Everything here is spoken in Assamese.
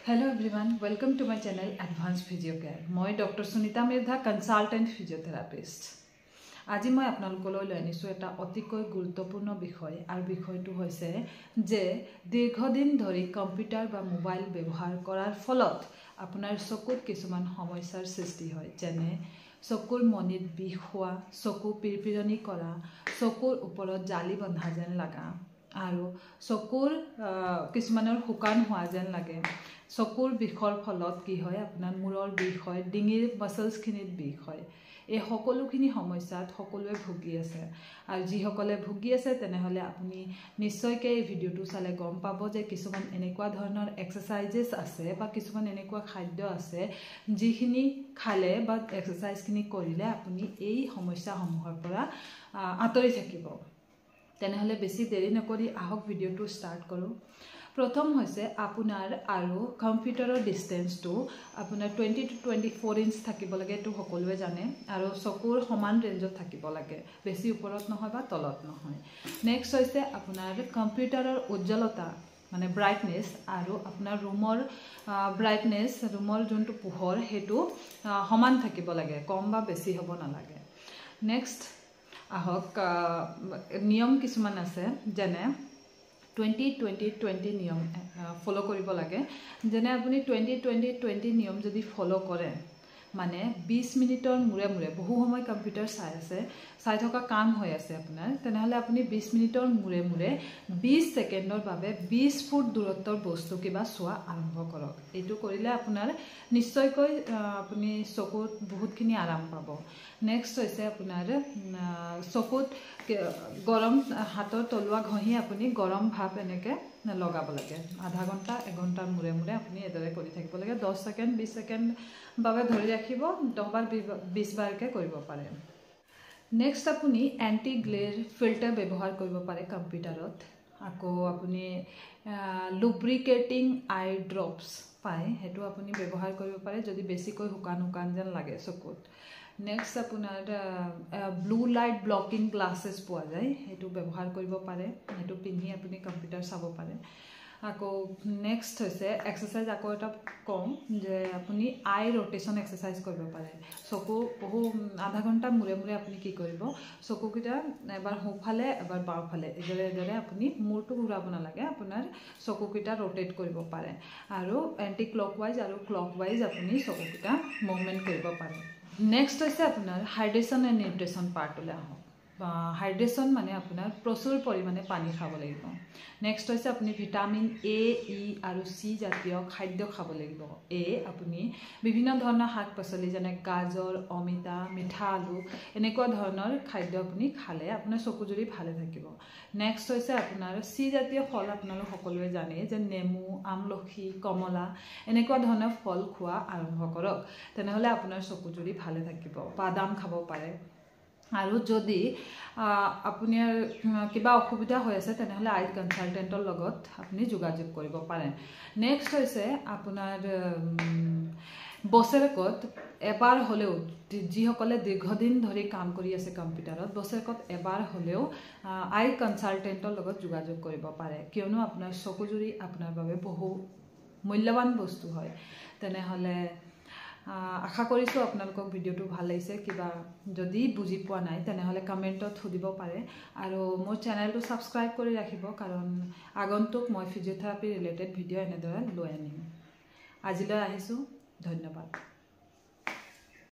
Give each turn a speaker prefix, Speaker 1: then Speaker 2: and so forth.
Speaker 1: Hello everyone, welcome to my channel Advanced Physio Care. মই Dr. Sunita Mirdha, consultant physiotherapist. আজি মই আপোনালোকলৈ লৈ আনিছো এটা অতিকৈ গুৰুত্বপূৰ্ণ বিষয় আৰু বিষয়টো হৈছে যে দীৰ্ঘদিন ধৰি কম্পিউটাৰ বা মোবাইল ব্যৱহাৰ কৰাৰ ফলত আপোনাৰ চকুত কিছুমান সমস্যাৰ সৃষ্টি হয় যেনে চকুৰ মনিত বিষ হোৱা, চকু পিৰপিৰণি কৰা, চকুৰ ওপৰত জালি বন্ধা যেন লাগা আৰু চকুৰ কিছুমানৰ শুকান হোৱা যেন লাগে। চকুৰ বিষৰ ফলত কি হয় আপোনাৰ মূৰৰ বিষ হয়, ডিঙিৰ মাসলছখিনিত বিষ হয়। এই সকলোখিনি সমস্যাত সকলোৱে ভুগি আছে আৰু যিসকলে ভুগি আছে তেনেহলে আপুনি নিশ্চয়কৈ এই ভিডিওটো চালে গম পাব যে কিছুমান এনেকুৱা ধৰণৰ এক্সাৰসাইজেস আছে বা কিছুমান এনেকুৱা খাদ্য আছে যিখিনি খালে বা এক্সাৰসাইজখিনি কৰিলে আপুনি এই সমস্যাসমূহৰ পৰা আঁতৰি থাকিব। তেনেহলে বেছি দেৰি নকৰি আহক ভিডিওটো স্টাৰ্ট কৰোঁ। প্ৰথম হৈছে আপোনাৰ আৰু কম্পিউটাৰৰ ডিস্টেন্সটো আপোনাৰ 20 to 24 ইঞ্চ থাকিব লাগে, এটো সকলোৱে জানে আৰু চকুৰ সমান ৰেঞ্জত থাকিব লাগে, বেছি ওপৰত নহয় বা তলত নহয়। নেক্সট হৈছে আপোনাৰ কম্পিউটাৰৰ উজ্জ্বলতা মানে ব্ৰাইটনেছ আৰু আপোনাৰ ৰুমৰ ব্ৰাইটনেছ, ৰুমৰ যোনটো পোহৰ হেতু সমান থাকিব লাগে, কম বা বেছি হ'ব নালাগে। নেক্সট আহক নিয়ম কিছুমান আছে যেনে 20-20-20 নিয়ম ফলো কৰিব লাগে। যেনে আপুনি 20-20-20 নিয়ম যদি ফলো কৰে মানে 20 মিনিটৰ মূৰে মূৰে বহু সময় কম্পিউটাৰ চাই থকা কাম হৈ আছে আপোনাৰ, তেনেহলে আপুনি 20 মিনিটৰ মূৰে মূৰে 20 সেকেন্ডৰ বাবে 20 ফুট দূৰত্বৰ বস্তু কিবা চোৱা আৰম্ভ কৰক। এইটো কৰিলে আপোনাৰ নিশ্চয়কৈ আপুনি চকুত বহুতখিনি আৰাম পাব। নেক্সট হৈছে আপোনাৰ চকুত গৰম হাতৰ তলুৱা ঘঁহি আপুনি গৰম ভাপ এনেকে লগাব লাগে। আধা ঘণ্টা 1 ঘণ্টাৰ মূৰে মূৰে আপুনি এদৰে কৰি থাকিব লাগে। 10 সেকেন্ড 20 সেকেন্ড বাবে ধৰি ৰাখিব, 10 বাৰ 20 বাৰকে কৰিব পাৰে। নেক্সট আপুনি এন্টি গ্লেয়াৰ ফিল্টাৰ ব্যৱহাৰ কৰিব পাৰে কম্পিউটাৰত। আকৌ আপুনি লুব্ৰিকেটিং আই ড্ৰপস পায়, হেতু আপুনি ব্যৱহাৰ কৰিব পাৰে যদি বেছিকৈ শুকান যেন লাগে চকুত। নেক্সট আপোনাৰ ব্লু লাইট ব্লকিং গ্লাसेছ পোৱা যায়, হেতু ব্যৱহাৰ কৰিব পাৰে, হেতু পিন্ধি আপুনি কম্পিউটাৰ চাব পাৰে। আকৌ নেক্সট হৈছে এক্সাৰসাইজ, আকৌ এটা কম যে আপুনি আই ৰোটেশন এক্সাৰসাইজ কৰিব পাৰে। চকু আধা ঘণ্টা মূৰে মূৰে আপুনি কি কৰিব, চকুকেইটা এবাৰ সোঁফালে এবাৰ বাওঁফালে এদৰে আপুনি মূৰটো ঘূৰাব নালাগে, আপোনাৰ চকুকেইটা ৰোটেট কৰিব পাৰে আৰু এন্টি ক্লকৱাইজ আৰু ক্লকৱাইজ আপুনি চকুকেইটা মুভমেন্ট কৰিব পাৰে। নেক্সট হৈছে আপোনাৰ হাইড্ৰেশ্যন এণ্ড নিউট্ৰিশ্যন পাৰ্টলৈ আহক। হাইড্ৰেশ্যন মানে আপোনাৰ প্ৰচুৰ পৰিমাণে পানী খাব লাগিব। নেক্সট হৈছে আপুনি ভিটামিন এ, ই আৰু চি জাতীয় খাদ্য খাব লাগিব। আপুনি বিভিন্ন ধৰণৰ শাক পাচলি যেনে গাজৰ, অমিতা, মিঠা আলু এনেকুৱা ধৰণৰ খাদ্য আপুনি খালে আপোনাৰ চকুজুৰি ভালে থাকিব। নেক্সট হৈছে আপোনাৰ চি জাতীয় ফল, আপোনালোক সকলোৱে জানে যে নেমু, আমলখি, কমলা এনেকুৱা ধৰণৰ ফল খোৱা আৰম্ভ কৰক, তেনেহলে আপোনাৰ চকুজুৰি ভালে থাকিব। বাদাম খাব পাৰে আৰু যদি আপোনাৰ কিবা অসুবিধা হৈ আছে তেনেহলে আই কনসালটেন্টৰ লগত আপুনি যোগাযোগ কৰিব পাৰে। নেক্সট হৈছে আপোনাৰ বছৰেকত এবাৰ হলেও, যিসকলে দীৰ্ঘদিন ধৰি কাম কৰি আছে কম্পিউটাৰত, বছৰেকত এবাৰ হলেও আই কনসালটেন্টৰ লগত যোগাযোগ কৰিব পাৰে, কিয়নো আপোনাৰ চকুজুৰি আপোনাৰ বাবে বহু মূল্যৱান বস্তু হয়। তেনেহলে আশা কৰিছো আপোনালোকক ভিডিওটো ভাল লাগিছে। কিবা যদি বুজি পোৱা নাই তেনেহলে কমেন্টত সুধিব পাৰে আৰু মোৰ চেনেলটো সাবস্ক্ৰাইব কৰি ৰাখিব, কাৰণ আগন্তুক মই ফিজিঅথেৰাপি ৰিলেটেড ভিডিও এনেদৰে লৈ আনিম। আজিলৈ আহিছো, ধন্যবাদ।